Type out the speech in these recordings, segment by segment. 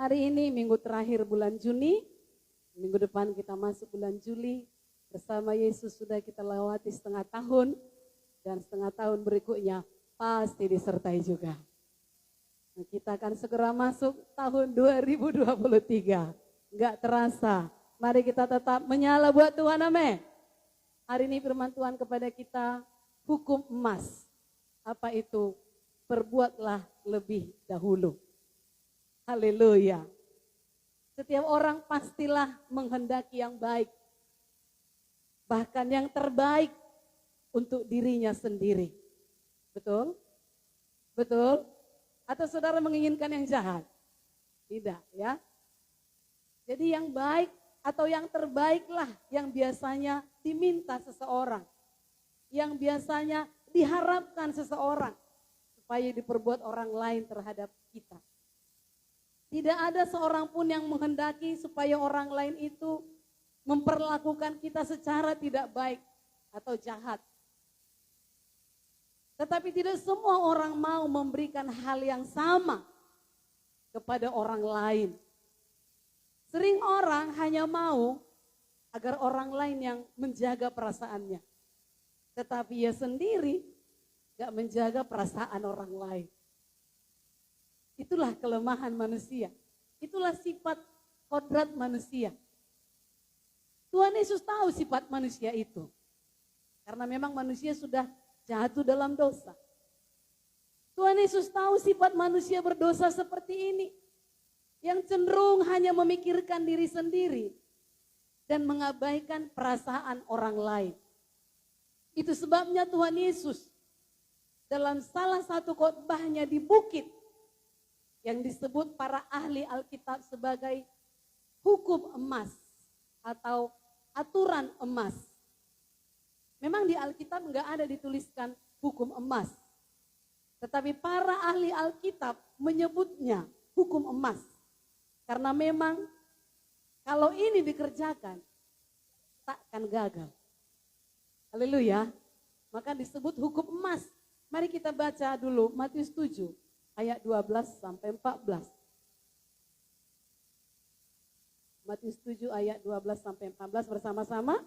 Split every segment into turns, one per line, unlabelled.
Hari ini minggu terakhir bulan Juni, minggu depan kita masuk bulan Juli. Bersama Yesus sudah kita lewati setengah tahun, dan setengah tahun berikutnya pasti disertai juga. Nah, kita akan segera masuk tahun 2023. Enggak terasa. Mari kita tetap menyala buat Tuhan, amin. Hari ini firman Tuhan kepada kita, hukum emas. Apa itu? Perbuatlah lebih dahulu. Haleluya. Setiap orang pastilah menghendaki yang baik. Bahkan yang terbaik untuk dirinya sendiri. Betul? Betul? Atau saudara menginginkan yang jahat? Tidak, ya. Jadi yang baik atau yang terbaiklah yang biasanya diminta seseorang. Yang biasanya diharapkan seseorang. Supaya diperbuat orang lain terhadap kita. Tidak ada seorang pun yang menghendaki supaya orang lain itu memperlakukan kita secara tidak baik atau jahat. Tetapi tidak semua orang mau memberikan hal yang sama kepada orang lain. Sering orang hanya mau agar orang lain yang menjaga perasaannya. Tetapi ia sendiri gak menjaga perasaan orang lain. Itulah kelemahan manusia. Itulah sifat kodrat manusia. Tuhan Yesus tahu sifat manusia itu. Karena memang manusia sudah jatuh dalam dosa. Tuhan Yesus tahu sifat manusia berdosa seperti ini. Yang cenderung hanya memikirkan diri sendiri. Dan mengabaikan perasaan orang lain. Itu sebabnya Tuhan Yesus dalam salah satu khotbahnya di bukit, yang disebut para ahli Alkitab sebagai hukum emas atau aturan emas. Memang di Alkitab enggak ada dituliskan hukum emas. Tetapi para ahli Alkitab menyebutnya hukum emas. Karena memang kalau ini dikerjakan takkan gagal. Haleluya. Maka disebut hukum emas. Mari kita baca dulu Matius 7. Ayat 12 sampai 14. Matius 7 ayat 12 sampai 14 bersama-sama.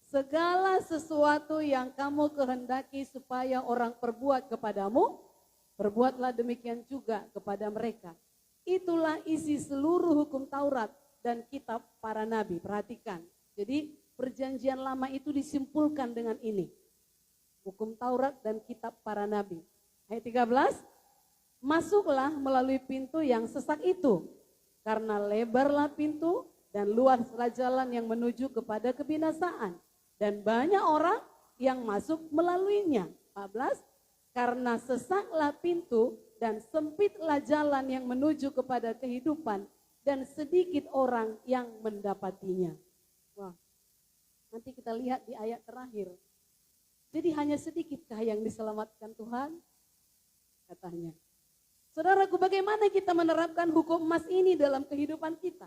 Segala sesuatu yang kamu kehendaki supaya orang perbuat kepadamu, perbuatlah demikian juga kepada mereka. Itulah isi seluruh hukum Taurat dan kitab para nabi. Perhatikan. Jadi perjanjian lama itu disimpulkan dengan ini. Hukum Taurat dan kitab para nabi. Ayat 13. Masuklah melalui pintu yang sesak itu, karena lebarlah pintu dan luaslah jalan yang menuju kepada kebinasaan. Dan banyak orang yang masuk melaluinya. 14, karena sesaklah pintu dan sempitlah jalan yang menuju kepada kehidupan, dan sedikit orang yang mendapatinya. Wah, nanti kita lihat di ayat terakhir. Jadi hanya sedikitkah yang diselamatkan Tuhan? Katanya. Saudaraku, bagaimana kita menerapkan hukum emas ini dalam kehidupan kita?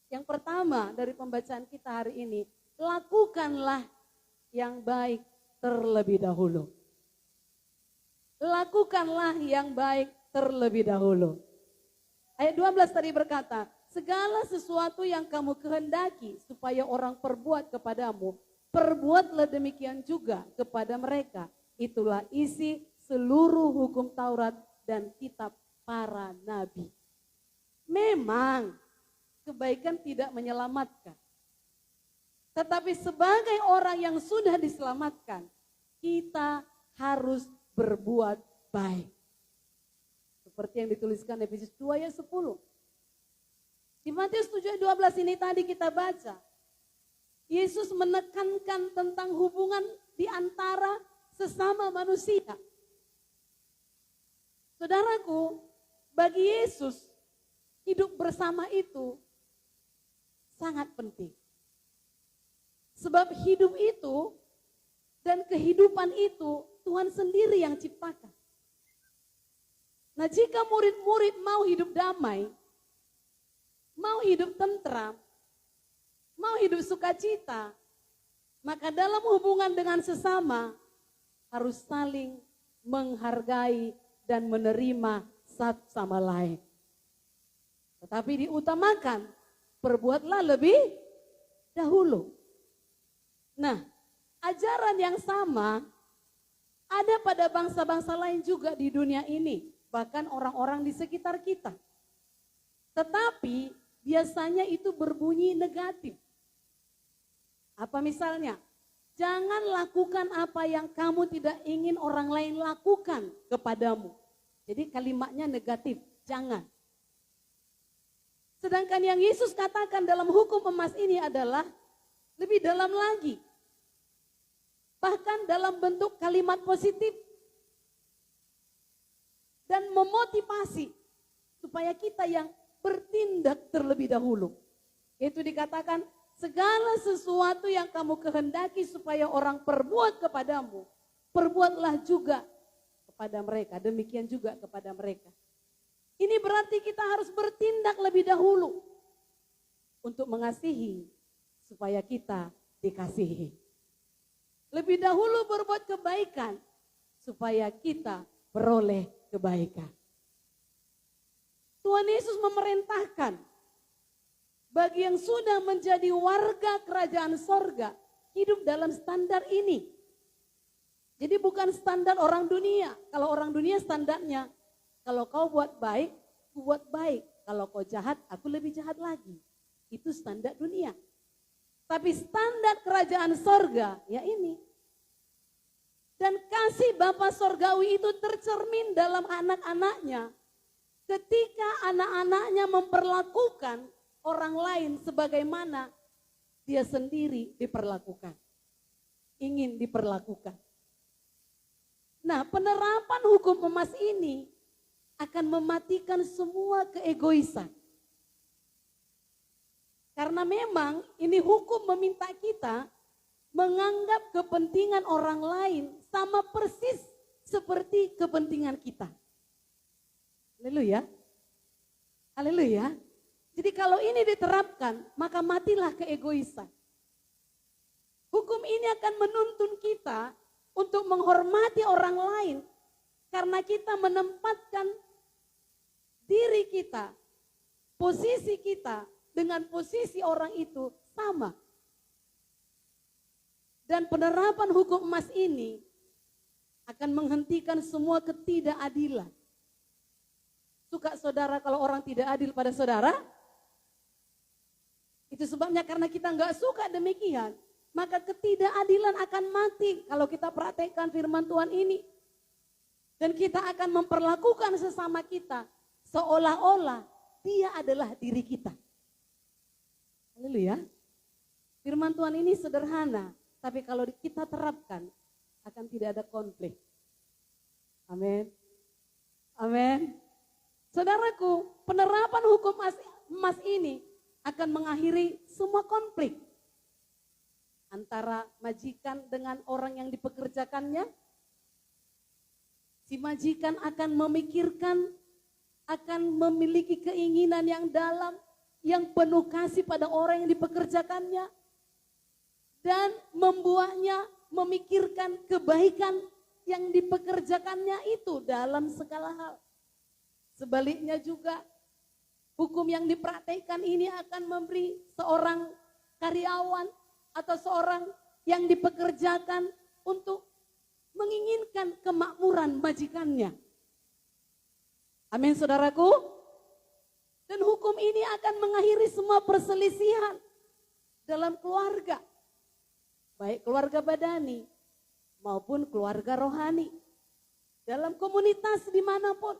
Yang pertama dari pembacaan kita hari ini, lakukanlah yang baik terlebih dahulu. Lakukanlah yang baik terlebih dahulu. Ayat 12 tadi berkata, segala sesuatu yang kamu kehendaki supaya orang perbuat kepadamu, perbuatlah demikian juga kepada mereka. Itulah isi seluruh hukum Taurat dan kitab para nabi. Memang kebaikan tidak menyelamatkan. Tetapi sebagai orang yang sudah diselamatkan, kita harus berbuat baik. Seperti yang dituliskan Efesus 2 ayat 10. Di Matius 7 ayat 12 ini tadi kita baca. Yesus menekankan tentang hubungan di antara sesama manusia. Saudaraku, bagi Yesus, hidup bersama itu sangat penting. Sebab hidup itu dan kehidupan itu Tuhan sendiri yang ciptakan. Nah, jika murid-murid mau hidup damai, mau hidup tentram, mau hidup sukacita, maka dalam hubungan dengan sesama harus saling menghargai dan menerima satu sama lain. Tetapi diutamakan, perbuatlah lebih dahulu. Nah, ajaran yang sama ada pada bangsa-bangsa lain juga di dunia ini, bahkan orang-orang di sekitar kita. Tetapi biasanya itu berbunyi negatif. Apa misalnya? Jangan lakukan apa yang kamu tidak ingin orang lain lakukan kepadamu. Jadi kalimatnya negatif, jangan. Sedangkan yang Yesus katakan dalam hukum emas ini adalah lebih dalam lagi. Bahkan dalam bentuk kalimat positif. Dan memotivasi supaya kita yang bertindak terlebih dahulu. Itu dikatakan segala sesuatu yang kamu kehendaki supaya orang perbuat kepadamu, perbuatlah juga kepada mereka. Demikian juga kepada mereka. Ini berarti kita harus bertindak lebih dahulu untuk mengasihi supaya kita dikasihi. Lebih dahulu berbuat kebaikan supaya kita beroleh kebaikan. Tuhan Yesus memerintahkan bagi yang sudah menjadi warga kerajaan sorga hidup dalam standar ini. Jadi bukan standar orang dunia. Kalau orang dunia standarnya, kalau kau buat baik, aku buat baik. Kalau kau jahat, aku lebih jahat lagi. Itu standar dunia. Tapi standar kerajaan sorga, ya ini. Dan kasih Bapa Sorgawi itu tercermin dalam anak-anaknya. Ketika anak-anaknya memperlakukan orang lain sebagaimana dia sendiri diperlakukan. Ingin diperlakukan. Nah, penerapan hukum emas ini akan mematikan semua keegoisan. Karena memang ini hukum meminta kita menganggap kepentingan orang lain sama persis seperti kepentingan kita. Haleluya. Haleluya. Jadi kalau ini diterapkan, maka matilah keegoisan. Hukum ini akan menuntun kita untuk menghormati orang lain karena kita menempatkan diri kita, posisi kita dengan posisi orang itu sama. Dan penerapan hukum emas ini akan menghentikan semua ketidakadilan. Suka saudara kalau orang tidak adil pada saudara? Itu sebabnya karena kita nggak suka demikian, maka ketidakadilan akan mati kalau kita praktekkan firman Tuhan ini. Dan kita akan memperlakukan sesama kita seolah-olah dia adalah diri kita. Haleluya. Firman Tuhan ini sederhana, tapi kalau kita terapkan akan tidak ada konflik. Amin. Amin. Saudaraku, penerapan hukum emas ini akan mengakhiri semua konflik antara majikan dengan orang yang dipekerjakannya. Si majikan akan memikirkan, akan memiliki keinginan yang dalam, yang penuh kasih pada orang yang dipekerjakannya, dan membuatnya memikirkan kebaikan yang dipekerjakannya itu dalam segala hal. Sebaliknya juga, hukum yang dipraktekkan ini akan memberi seorang karyawan atau seorang yang dipekerjakan untuk menginginkan kemakmuran majikannya. Amin, saudaraku. Dan hukum ini akan mengakhiri semua perselisihan dalam keluarga. Baik keluarga badani maupun keluarga rohani. Dalam komunitas dimanapun.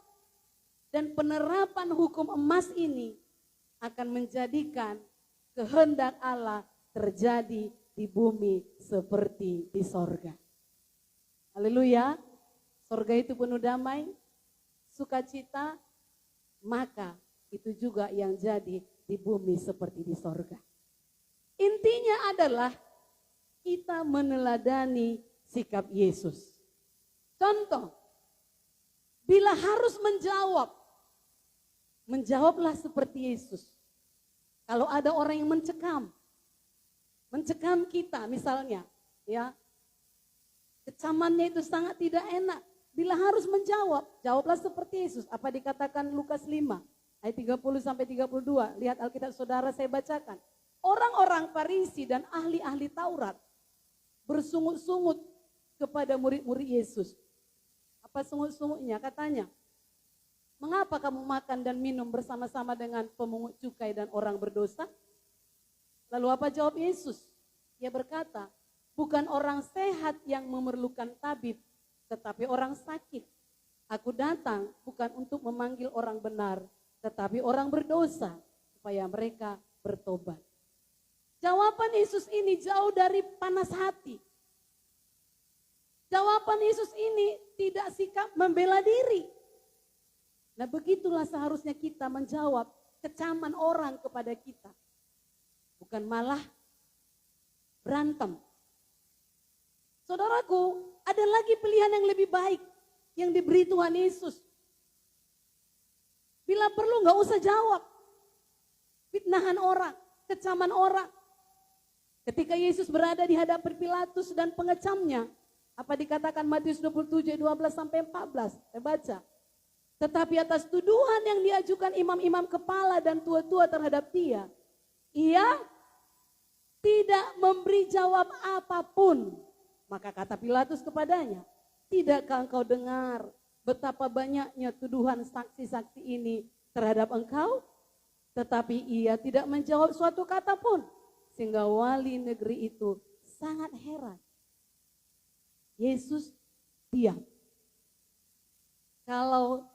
Dan penerapan hukum emas ini akan menjadikan kehendak Allah terjadi di bumi seperti di sorga. Haleluya. Sorga itu penuh damai, sukacita, maka itu juga yang jadi di bumi seperti di sorga. Intinya adalah kita meneladani sikap Yesus. Contoh, bila harus menjawablah seperti Yesus. Kalau ada orang yang mencekam kita misalnya, ya, kecamannya itu sangat tidak enak. Bila harus menjawab, jawablah seperti Yesus. Apa dikatakan Lukas 5 ayat 30 sampai 32. Lihat Alkitab saudara, saya bacakan. Orang-orang Farisi dan ahli-ahli Taurat bersungut-sungut kepada murid-murid Yesus. Apa sungut-sungutnya? Katanya, mengapa kamu makan dan minum bersama-sama dengan pemungut cukai dan orang berdosa? Lalu apa jawab Yesus? Ia berkata, bukan orang sehat yang memerlukan tabib, tetapi orang sakit. Aku datang bukan untuk memanggil orang benar, tetapi orang berdosa, supaya mereka bertobat. Jawaban Yesus ini jauh dari panas hati. Jawaban Yesus ini tidak sikap membela diri. Nah, begitulah seharusnya kita menjawab kecaman orang kepada kita. Bukan malah berantem. Saudaraku, ada lagi pilihan yang lebih baik yang diberi Tuhan Yesus. Bila perlu nggak usah jawab fitnahan orang, kecaman orang. Ketika Yesus berada di hadapan Pilatus dan pengecamnya, apa dikatakan Matius 27, 12 sampai 14? Saya baca. Tetapi atas tuduhan yang diajukan imam-imam kepala dan tua-tua terhadap dia, ia tidak memberi jawab apapun. Maka kata Pilatus kepadanya, tidakkah engkau dengar betapa banyaknya tuduhan saksi-saksi ini terhadap engkau? Tetapi ia tidak menjawab suatu kata pun. Sehingga wali negeri itu sangat heran. Yesus diam. Kalau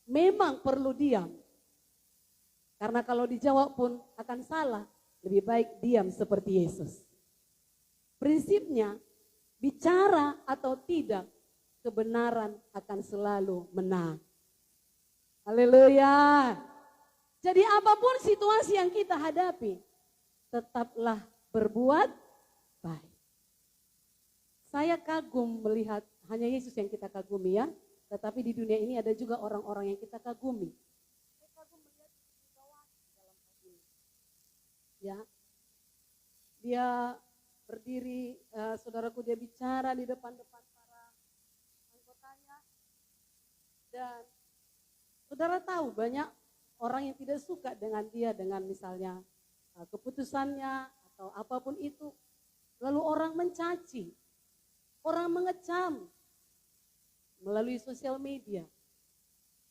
memang perlu diam, karena kalau dijawab pun akan salah, lebih baik diam seperti Yesus. Prinsipnya, bicara atau tidak, kebenaran akan selalu menang. Haleluya. Jadi apapun situasi yang kita hadapi, tetaplah berbuat baik. Saya kagum melihat, hanya Yesus yang kita kagumi ya, tetapi di dunia ini ada juga orang-orang yang kita kagumi. Saya kagum melihat dalam hati. Ya, dia berdiri, saudaraku, dia bicara di depan-depan para anggotanya. Dan saudara tahu banyak orang yang tidak suka dengan dia, dengan misalnya keputusannya atau apapun itu. Lalu orang mencaci, orang mengecam melalui sosial media.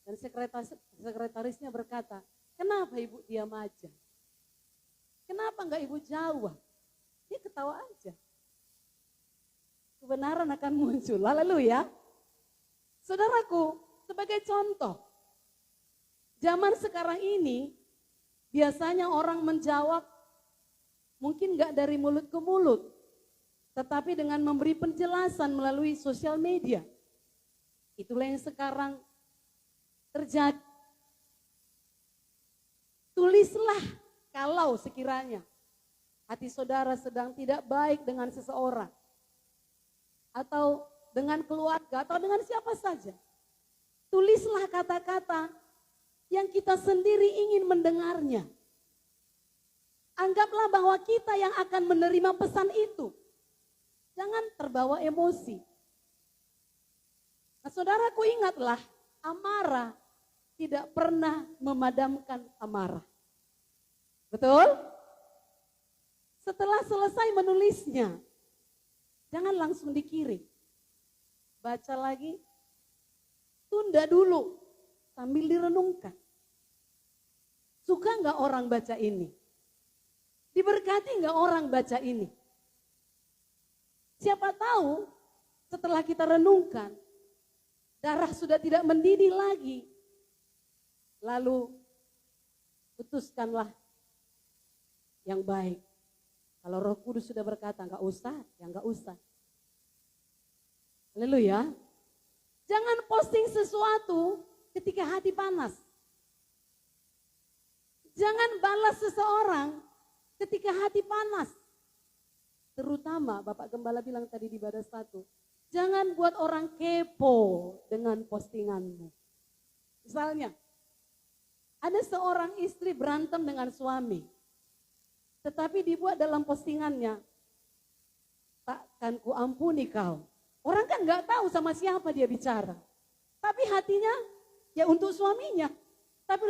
Dan sekretarisnya berkata, kenapa ibu diam aja? Kenapa enggak ibu jawab? Dia ketawa aja. Kebenaran akan muncul. Haleluya. Saudaraku, sebagai contoh, zaman sekarang ini biasanya orang menjawab mungkin enggak dari mulut ke mulut, tetapi dengan memberi penjelasan melalui sosial media. Itulah yang sekarang terjadi. Tulislah kalau sekiranya hati saudara sedang tidak baik dengan seseorang, atau dengan keluarga, atau dengan siapa saja. Tulislah kata-kata yang kita sendiri ingin mendengarnya. Anggaplah bahwa kita yang akan menerima pesan itu. Jangan terbawa emosi. Nah, saudaraku, ingatlah, amarah tidak pernah memadamkan amarah. Betul? Setelah selesai menulisnya, jangan langsung dikirim. Baca lagi, tunda dulu sambil direnungkan. Suka nggak orang baca ini? Diberkati nggak orang baca ini? Siapa tahu setelah kita renungkan, darah sudah tidak mendidih lagi. Lalu putuskanlah yang baik. Kalau Roh Kudus sudah berkata nggak usah, ya nggak usah. Haleluya. Jangan posting sesuatu ketika hati panas. Jangan balas seseorang ketika hati panas. Terutama Bapak Gembala bilang tadi di ibadah 1, jangan buat orang kepo dengan postinganmu. Misalnya, ada seorang istri berantem dengan suami, tetapi dibuat dalam postingannya, takkan ku ampuni kau. Orang kan nggak tahu sama siapa dia bicara, tapi hatinya ya untuk suaminya. Tapi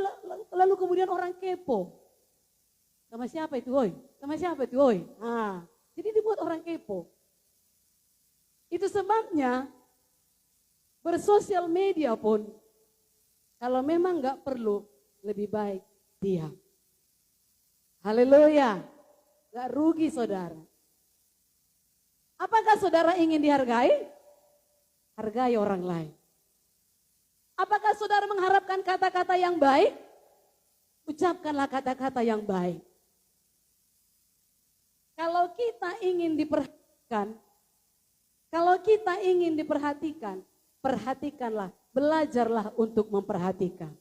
lalu kemudian orang kepo. Sama siapa itu, woi? Sama siapa itu, woi? Nah, jadi dibuat orang kepo. Itu sebabnya bersosial media pun, kalau memang nggak perlu, lebih baik diam. Haleluya. Nggak rugi saudara. Apakah saudara ingin dihargai? Hargai orang lain. Apakah saudara mengharapkan kata-kata yang baik? Ucapkanlah kata-kata yang baik. Kalau kita ingin diperhatikan, perhatikanlah, belajarlah untuk memperhatikan.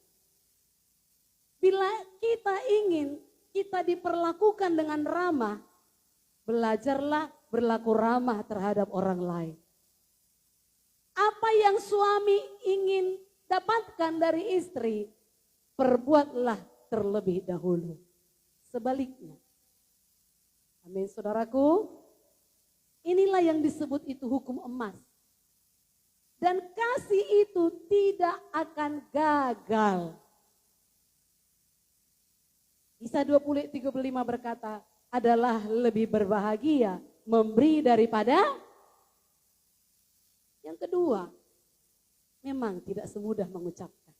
Bila kita ingin kita diperlakukan dengan ramah, belajarlah berlaku ramah terhadap orang lain. Apa yang suami ingin dapatkan dari istri, perbuatlah terlebih dahulu. Sebaliknya. Amin, saudaraku. Inilah yang disebut itu hukum emas. Dan kasih itu tidak akan gagal. Kisah 20:35 berkata, adalah lebih berbahagia memberi daripada. Yang kedua, memang tidak semudah mengucapkan.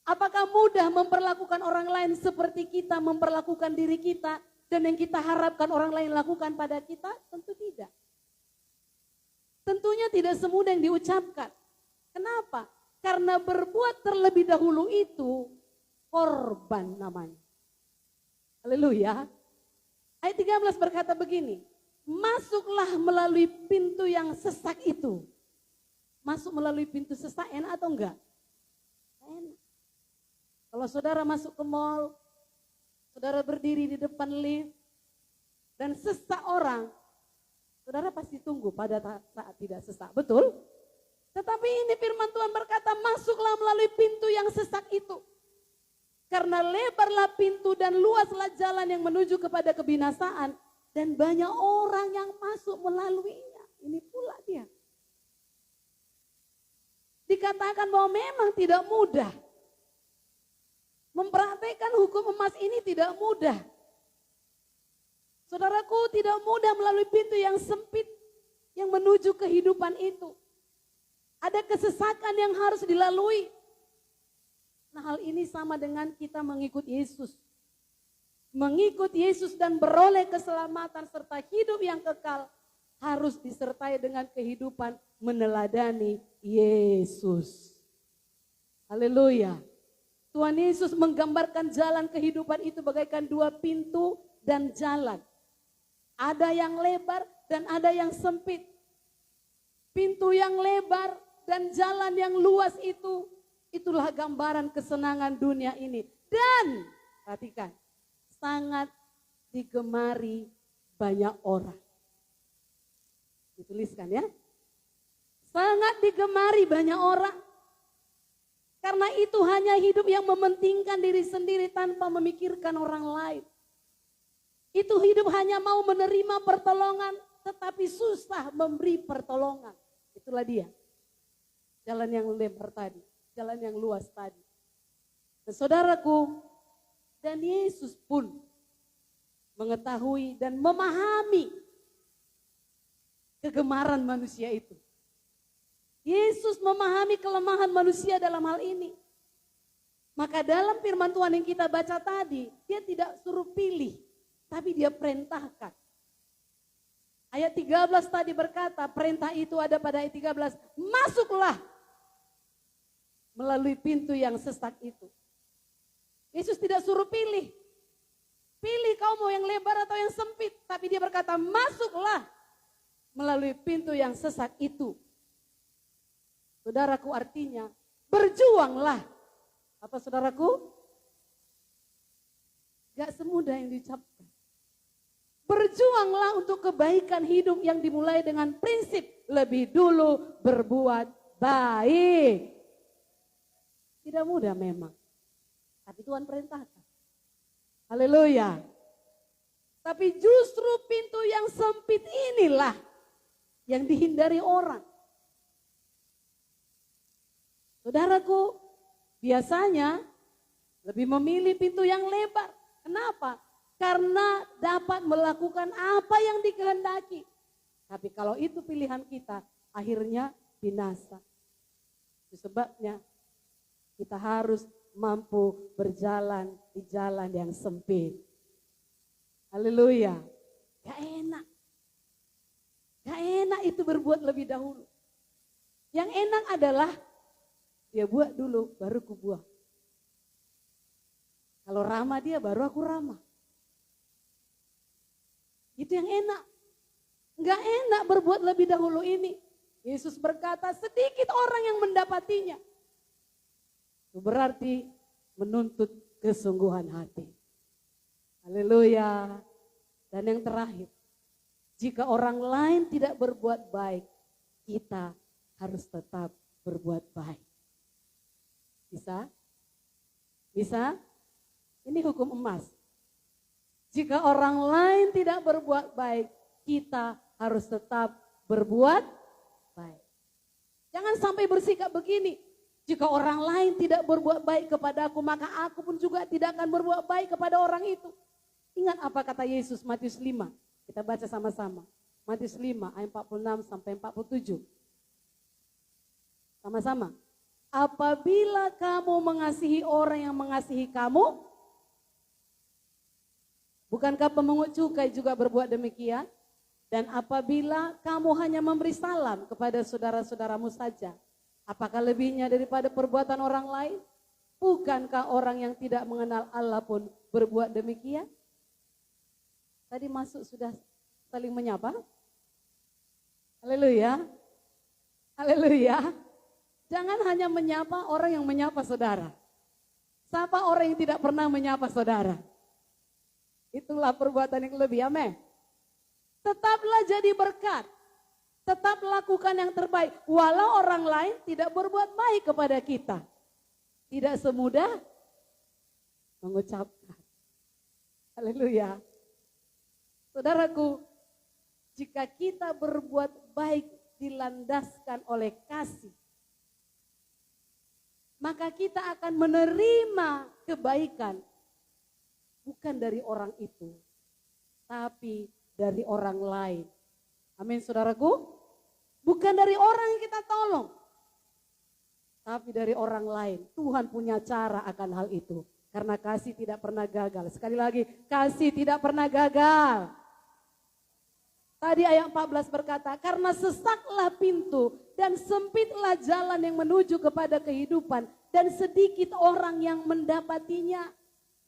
Apakah mudah memperlakukan orang lain seperti kita memperlakukan diri kita? Dan yang kita harapkan orang lain lakukan pada kita? Tentu tidak. Tentunya tidak semudah yang diucapkan. Kenapa? Karena berbuat terlebih dahulu itu korban namanya. Haleluya. Ayat 13 berkata begini. Masuklah melalui pintu yang sesak itu. Masuk melalui pintu sesak enak atau enggak? Enak. Kalau saudara masuk ke mall, saudara berdiri di depan lift, dan sesak orang, saudara pasti tunggu pada saat tidak sesak, betul? Tetapi ini firman Tuhan berkata, masuklah melalui pintu yang sesak itu. Karena lebarlah pintu dan luaslah jalan yang menuju kepada kebinasaan, dan banyak orang yang masuk melaluinya. Ini pula dia. Dikatakan bahwa memang tidak mudah. Mempraktekkan hukum emas ini tidak mudah. Saudaraku, tidak mudah melalui pintu yang sempit yang menuju kehidupan itu. Ada kesesakan yang harus dilalui. Nah, hal ini sama dengan kita mengikut Yesus. Mengikut Yesus dan beroleh keselamatan serta hidup yang kekal harus disertai dengan kehidupan meneladani Yesus. Haleluya. Tuhan Yesus menggambarkan jalan kehidupan itu bagaikan dua pintu dan jalan. Ada yang lebar dan ada yang sempit. Pintu yang lebar dan jalan yang luas itu, itulah gambaran kesenangan dunia ini. Dan, perhatikan, sangat digemari banyak orang. Dituliskan ya. Sangat digemari banyak orang. Karena itu hanya hidup yang mementingkan diri sendiri tanpa memikirkan orang lain. Itu hidup hanya mau menerima pertolongan tetapi susah memberi pertolongan. Itulah dia. Jalan yang lebar tadi, jalan yang luas tadi. Dan saudaraku, dan Yesus pun mengetahui dan memahami kegemaran manusia itu. Yesus memahami kelemahan manusia dalam hal ini. Maka dalam firman Tuhan yang kita baca tadi, dia tidak suruh pilih, tapi dia perintahkan. Ayat 13 tadi berkata, perintah itu ada pada ayat 13, masuklah melalui pintu yang sesak itu. Yesus tidak suruh pilih. Pilih kau mau yang lebar atau yang sempit, tapi dia berkata, masuklah melalui pintu yang sesak itu. Saudaraku, artinya berjuanglah. Apa saudaraku? Gak semudah yang diucapkan. Berjuanglah untuk kebaikan hidup yang dimulai dengan prinsip lebih dulu berbuat baik. Tidak mudah memang. Tapi Tuhan perintahkan. Haleluya. Tapi justru pintu yang sempit inilah yang dihindari orang. Saudaraku, biasanya lebih memilih pintu yang lebar. Kenapa? Karena dapat melakukan apa yang dikehendaki. Tapi kalau itu pilihan kita, akhirnya binasa. Itu sebabnya kita harus mampu berjalan di jalan yang sempit. Haleluya. Gak enak. Gak enak itu berbuat lebih dahulu. Yang enak adalah dia buat dulu, baru ku buat. Kalau ramah dia, baru aku ramah. Itu yang enak. Gak enak berbuat lebih dahulu ini. Yesus berkata, sedikit orang yang mendapatinya. Itu berarti menuntut kesungguhan hati. Haleluya. Dan yang terakhir, jika orang lain tidak berbuat baik, kita harus tetap berbuat baik. Bisa? Bisa? Ini hukum emas. Jika orang lain tidak berbuat baik, kita harus tetap berbuat baik. Jangan sampai bersikap begini. Jika orang lain tidak berbuat baik kepada aku, maka aku pun juga tidak akan berbuat baik kepada orang itu. Ingat apa kata Yesus Matius 5. Kita baca sama-sama. Matius 5 ayat 46 sampai 47. Sama-sama. Apabila kamu mengasihi orang yang mengasihi kamu, bukankah pemungut cukai juga berbuat demikian? Dan apabila kamu hanya memberi salam kepada saudara-saudaramu saja, apakah lebihnya daripada perbuatan orang lain? Bukankah orang yang tidak mengenal Allah pun berbuat demikian? Tadi masuk sudah saling menyapa. Haleluya. Haleluya. Jangan hanya menyapa orang yang menyapa saudara. Sapa orang yang tidak pernah menyapa saudara. Itulah perbuatan yang lebih. Amin. Tetaplah jadi berkat. Tetap lakukan yang terbaik. Walau orang lain tidak berbuat baik kepada kita. Tidak semudah mengucapkan. Haleluya. Saudaraku, jika kita berbuat baik dilandaskan oleh kasih, maka kita akan menerima kebaikan bukan dari orang itu, tapi dari orang lain. Amin, saudaraku. Bukan dari orang yang kita tolong, tapi dari orang lain. Tuhan punya cara akan hal itu. Karena kasih tidak pernah gagal. Sekali lagi, kasih tidak pernah gagal. Tadi ayat 14 berkata, karena sesaklah pintu dan sempitlah jalan yang menuju kepada kehidupan, dan sedikit orang yang mendapatinya.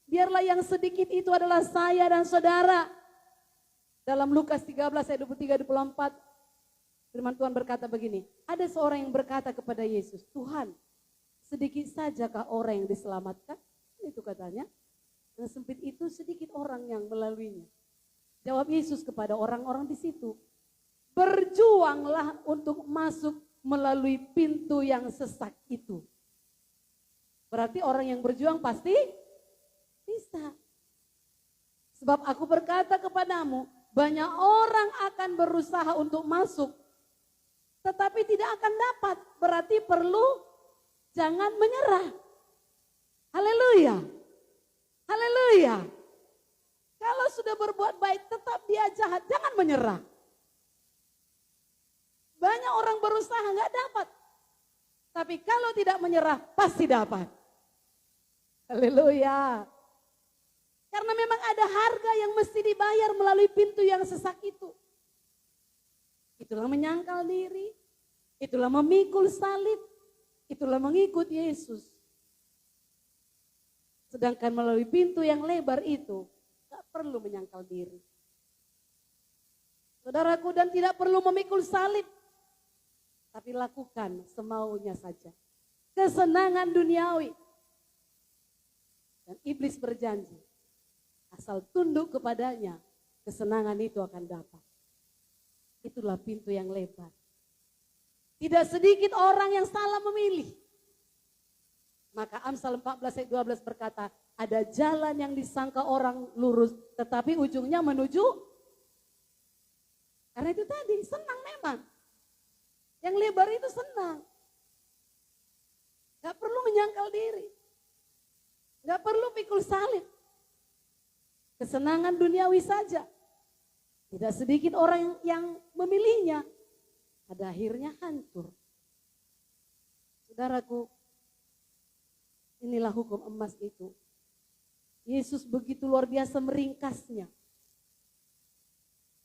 Biarlah yang sedikit itu adalah saya dan saudara. Dalam Lukas 13 ayat 23-24, firman Tuhan berkata begini, ada seorang yang berkata kepada Yesus, Tuhan, sedikit sajakah orang yang diselamatkan? Itu katanya, yang sempit itu sedikit orang yang melaluinya. Jawab Yesus kepada orang-orang di situ, berjuanglah untuk masuk melalui pintu yang sesak itu. Berarti orang yang berjuang pasti bisa. Sebab aku berkata kepadamu, banyak orang akan berusaha untuk masuk, tetapi tidak akan dapat. Berarti perlu jangan menyerah. Haleluya. Haleluya. Kalau sudah berbuat baik, tetap dia jahat, jangan menyerah. Banyak orang berusaha nggak dapat. Tapi kalau tidak menyerah, pasti dapat. Haleluya. Karena memang ada harga yang mesti dibayar melalui pintu yang sesak itu. Itulah menyangkal diri, itulah memikul salib, itulah mengikut Yesus. Sedangkan melalui pintu yang lebar itu, gak perlu menyangkal diri. Saudaraku, dan tidak perlu memikul salib, tapi lakukan semaunya saja. Kesenangan duniawi. Dan iblis berjanji, asal tunduk kepadanya, kesenangan itu akan dapat. Itulah pintu yang lebar. Tidak sedikit orang yang salah memilih. Maka Amsal 14 ayat 12 berkata, ada jalan yang disangka orang lurus, tetapi ujungnya menuju. Karena itu tadi, senang memang. Yang lebar itu senang. Gak perlu menyangkal diri. Gak perlu pikul salib. Kesenangan duniawi saja. Tidak sedikit orang yang memilihnya. Pada akhirnya hancur. Saudaraku, inilah hukum emas itu. Yesus begitu luar biasa meringkasnya.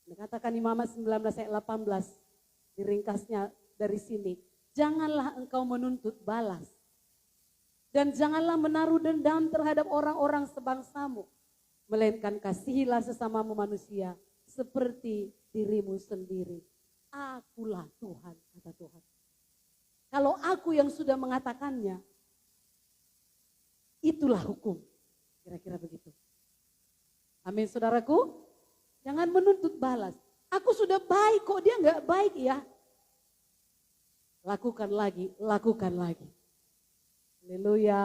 Dikatakan Imamat 19 ayat 18, diringkasnya dari sini. Janganlah engkau menuntut balas. Dan janganlah menaruh dendam terhadap orang-orang sebangsamu. Melainkan kasihilah sesamamu manusia seperti dirimu sendiri. Akulah Tuhan, kata Tuhan. Kalau aku yang sudah mengatakannya, itulah hukum. Kira-kira begitu. Amin saudaraku. Jangan menuntut balas. Aku sudah baik kok, dia enggak baik ya. Lakukan lagi, lakukan lagi. Haleluya.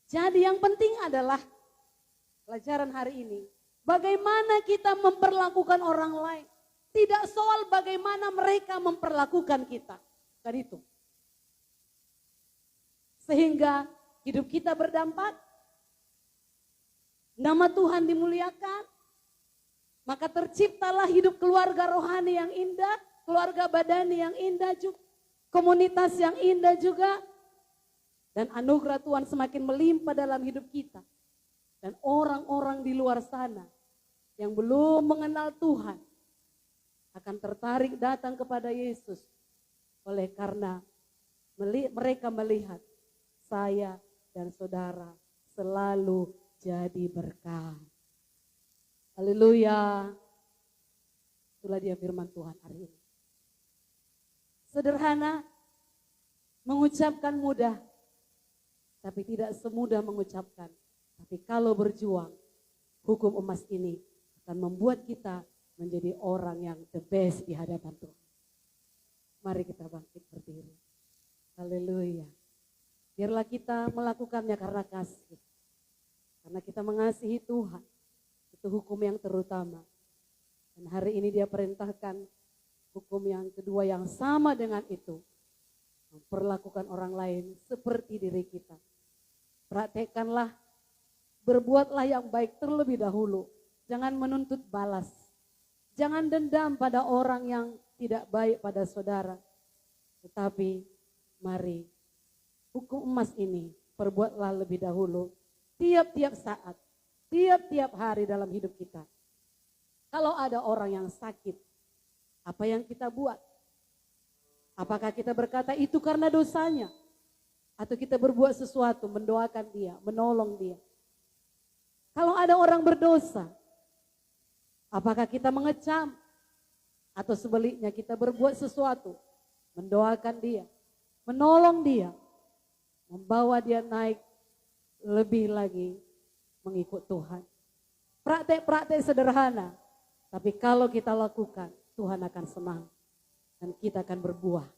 Jadi yang penting adalah pelajaran hari ini. Bagaimana kita memperlakukan orang lain. Tidak soal bagaimana mereka memperlakukan kita. Kan itu. Sehingga hidup kita berdampak. Nama Tuhan dimuliakan. Maka terciptalah hidup keluarga rohani yang indah. Keluarga badani yang indah juga. Komunitas yang indah juga. Dan anugerah Tuhan semakin melimpah dalam hidup kita. Dan orang-orang di luar sana yang belum mengenal Tuhan akan tertarik datang kepada Yesus. Oleh karena mereka melihat saya dan saudara selalu jadi berkat. Haleluya. Itulah dia firman Tuhan hari ini. Sederhana, mengucapkan mudah, tapi tidak semudah mengucapkan. Tapi kalau berjuang, hukum emas ini akan membuat kita menjadi orang yang the best di hadapan Tuhan. Mari kita bangkit berdiri. Haleluya. Biarlah kita melakukannya karena kasih. Karena kita mengasihi Tuhan. Itu hukum yang terutama. Dan hari ini dia perintahkan hukum yang kedua yang sama dengan itu. Memperlakukan orang lain seperti diri kita. Praktekkanlah, berbuatlah yang baik terlebih dahulu. Jangan menuntut balas. Jangan dendam pada orang yang tidak baik pada saudara. Tetapi mari hukum emas ini perbuatlah lebih dahulu. Tiap-tiap saat, tiap-tiap hari dalam hidup kita. Kalau ada orang yang sakit, apa yang kita buat? Apakah kita berkata itu karena dosanya? Atau kita berbuat sesuatu, mendoakan dia, menolong dia? Kalau ada orang berdosa, apakah kita mengecam? Atau sebaliknya kita berbuat sesuatu, mendoakan dia, menolong dia, membawa dia naik lebih lagi mengikut Tuhan. Praktek-praktek sederhana, tapi kalau kita lakukan, Tuhan akan senang dan kita akan berbuah